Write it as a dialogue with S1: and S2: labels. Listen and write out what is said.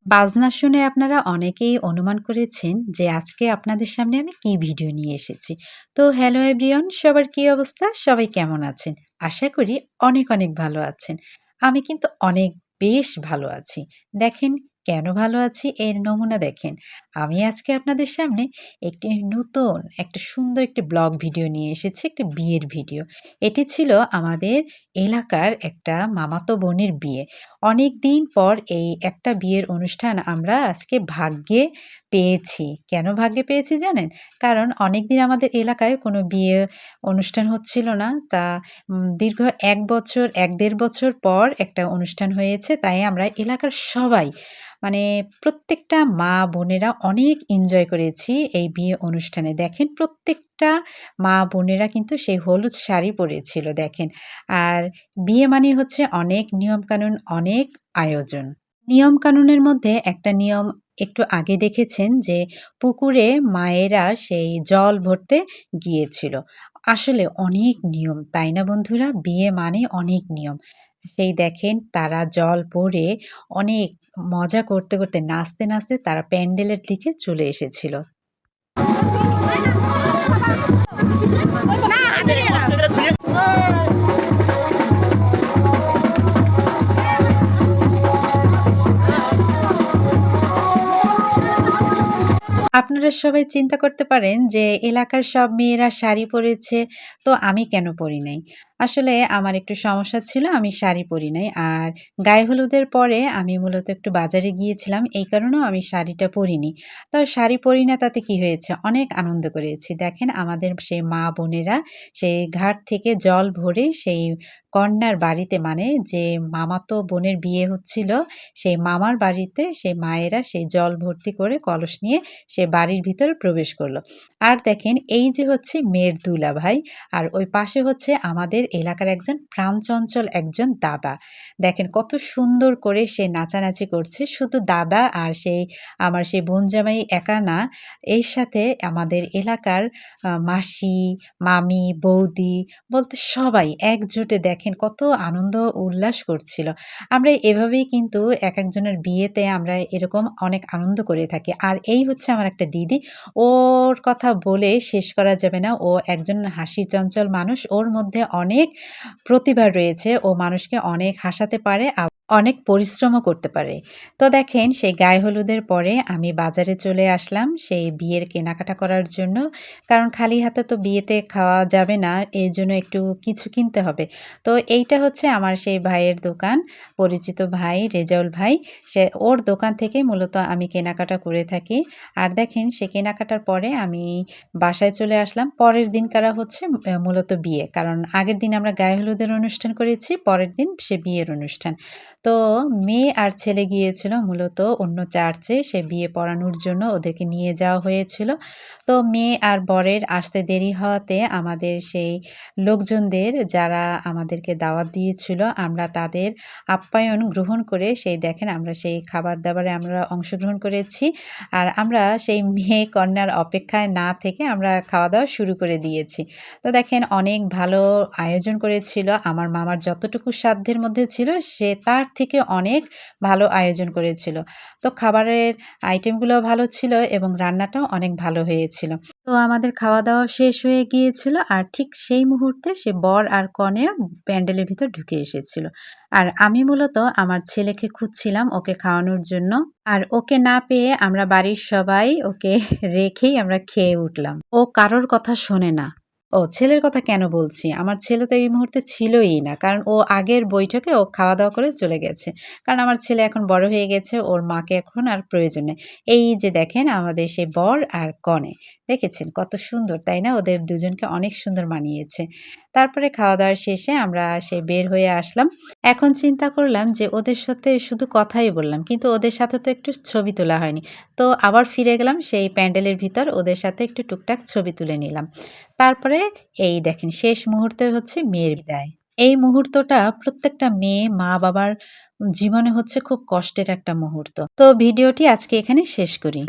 S1: বাজনা শুনে আপনারা অনেকেই অনুমান করেছেন যে আজকে আপনাদের সামনে আমি কি ভিডিও নিয়ে এসেছি। তো হ্যালো এভরিওয়ান, সবার কি অবস্থা? সবাই কেমন আছেন? আশা করি অনেক অনেক ভালো আছেন। আমি কিন্তু অনেক বেশ ভালো আছি। দেখেন কেন ভালো আছি এর নমুনা দেখেন। আমি আজকে আপনাদের সামনে একটি নতুন একটা সুন্দর একটি ব্লগ ভিডিও নিয়ে এসেছি, একটি বিয়ের ভিডিও। এটি ছিল আমাদের এলাকার একটা মামাতো বোনের বিয়ে। অনেকদিন পর এই একটা বিয়ের অনুষ্ঠান আমরা আজকে ভাগ্যে পেয়েছি। কেন ভাগ্যে পেয়েছি জানেন? কারণ অনেকদিন আমাদের এলাকায় কোনো বিয়ে অনুষ্ঠান হচ্ছিল না। তা দীর্ঘ ১ বছর ১-১.৫ বছর পর একটা অনুষ্ঠান হয়েছে। তাই আমরা এলাকার সবাই মানে প্রত্যেকটা মা-বোনেরা অনেক এনজয় করেছি এই বিয়ে অনুষ্ঠানে। দেখেন প্রত্যেকটা মা-বোনেরা কিন্তু সেই হলুদ শাড়ি পরেছিল দেখেন। আর বিয়ে মানেই হচ্ছে অনেক নিয়মকানুন, অনেক আয়োজন। নিয়মকানুনের মধ্যে একটা নিয়ম একটু আগে দেখেছেন যে পুকুরে মায়েরা সেই জল ভরতে গিয়েছিল। আসলে অনেক নিয়ম, তাই না বন্ধুরা? বিয়ে মানে অনেক নিয়ম। সেই দেখেন তারা জল ভরে অনেক মজা করতে, করতে নাচতে, নাচতে তারা প্যান্ডেলের দিকে চলে এসেছিল। আপনারা সবাই চিন্তা করতে পারেন যে এলাকার সব মেয়েরা শাড়ি পরেছে, তো আমি কেন পরি নাই? আসলে আমার একটু সমস্যা ছিল, আমি শাড়ি পরি নাই। আর গায়ে হলুদের পরে আমি মূলত একটু বাজারে গিয়েছিলাম, এই কারণেও আমি শাড়িটা পরিনি। তো শাড়ি পরি না তাতে কি হয়েছে? অনেক আনন্দ করেছি। দেখেন আমাদের সেই মা-বোনেরা সেই ঘাট থেকে জল ভরে সেই কন্যার বাড়িতে মানে যে মামাতো বোনের বিয়ে হচ্ছিল, সেই মামার বাড়িতে সেই মায়েরা সেই জল ভর্তি করে কলস নিয়ে সে বাড়ির ভিতরে প্রবেশ করলো। আর দেখেন এই যে হচ্ছে মেয়ের দুলাভাই আর ওই পাশে হচ্ছে আমাদের এলাকার একজন প্রাণচঞ্চল একজন দাদা। দেখেন কত সুন্দর করে সে নাচানাচি করছে। শুধু দাদা আর সেই আমার সেই বোনজামাই একা না, এর সাথে আমাদের এলাকার মাসি, মামি, বৌদি বলতে সবাই একজোটে দেখেন কত আনন্দ উল্লাস করছিল। আমরা এভাবেই কিন্তু একেকজনের বিয়েতে আমরা এরকম অনেক আনন্দ করে থাকি। আর এই হচ্ছে আমার একটা দিদি। ওর কথা বলে শেষ করা যাবে না। ও একজন হাসি চঞ্চল মানুষ। ওর মধ্যে অনেক প্রতিভা রয়েছে। ও মানুষকে অনেক হাসাতে পারে, অনেক পরিশ্রমও করতে পারে। তো দেখেন সেই গায়ে হলুদের পরে আমি বাজারে চলে আসলাম সেই বিয়ের কেনাকাটা করার জন্য। কারণ খালি হাতে তো বিয়েতে খাওয়া যাবে না। এজন্য একটু কিছু কিনতে হবে। তো এইটা হচ্ছে আমার সেই ভাইয়ের দোকান। পরিচিত ভাই রেজাউল ভাই। ওর দোকান থেকেই মূলত আমি কেনাকাটা করে থাকি। আর দেখেন সে কেনাকাটার পরে আমি বাসায় চলে আসলাম। পরের দিনকারা হচ্ছে মূলত বিয়ে। কারণ আগের দিন আমরা গায়ে হলুদের অনুষ্ঠান করেছি, পরের দিন সে বিয়ের অনুষ্ঠান। তো মেয়ে আর ছেলে গিয়েছিল মূলত অন্য চার্চে সে বিয়ে পড়ানোর জন্য ওদেরকে নিয়ে যাওয়া হয়েছিল। তো মেয়ে আর বরের আসতে দেরি হওয়াতে আমাদের সেই লোকজনদের যারা আমাদেরকে দাওয়াত দিয়েছিল আমরা তাদের আপ্যায়ন গ্রহণ করে সেই দেখেন আমরা সেই খাবার-দাবারে আমরা অংশগ্রহণ করেছি। আর আমরা সেই মেয়ে কন্যার অপেক্ষায় না থেকে আমরা খাওয়া-দাওয়া শুরু করে দিয়েছি। তো দেখেন অনেক ভালো আয়োজন করেছিল। আমার মামার যতটুকু সাধ্যের মধ্যে ছিল সে তার থেকে অনেক ভালো আয়োজন করেছিল। তো খাবারের আইটেমগুলোও ভালো ছিল এবং রান্নাটাও অনেক ভালো হয়েছিল। তো আমাদের খাওয়া-দাওয়া শেষ হয়ে গিয়েছিল আর ঠিক সেই মুহূর্তে সে বর আর কনে প্যান্ডেলের ভিতর ঢুকে এসেছিল। আর আমি মূলত আমার ছেলেকে খুঁজছিলাম ওকে খাওয়ানোর জন্য। আর ওকে না পেয়ে আমরা বাড়ির সবাই ওকে রেখেই আমরা খেয়ে উঠলাম। ও কারোর কথা শোনে না। ও ছেলের কথা কেন বলছি? আমার ছেলে তো এই মুহূর্তে ছিলই না। কারণ ও আগের বৈঠকে ও খাওয়া-দাওয়া করে চলে গেছে। কারণ আমার ছেলে এখন বড় হয়ে গেছে, ওর মাকে এখন আর প্রয়োজন নেই। এই যে দেখেন আমাদের সেই বর আর কনে। দেখেছেন কত সুন্দর, তাই না? ওদের দুজনকে অনেক সুন্দর মানিয়েছে। তারপরে খাওয়া-দাওয়া শেষে আমরা সেই বের হয়ে আসলাম। এখন চিন্তা করলাম যে ওদের সাথে শুধু কথাই বললাম। কিন্তু ওদের সাথে তো একটু ছবি তোলা হয়নি। তো আবার ফিরে গেলাম সেই প্যান্ডেলের ভিতর ওদের সাথে একটু টুকটাক ছবি তুলে নিলাম। তারপরে এই দেখেন শেষ মুহূর্তে হচ্ছে মেয়ের বিদায়। এই মুহূর্তটা প্রত্যেকটা মেয়ে মা-বাবার জীবনে হচ্ছে খুব কষ্টের একটা মুহূর্ত। তো ভিডিওটি আজকে এখানে শেষ করি।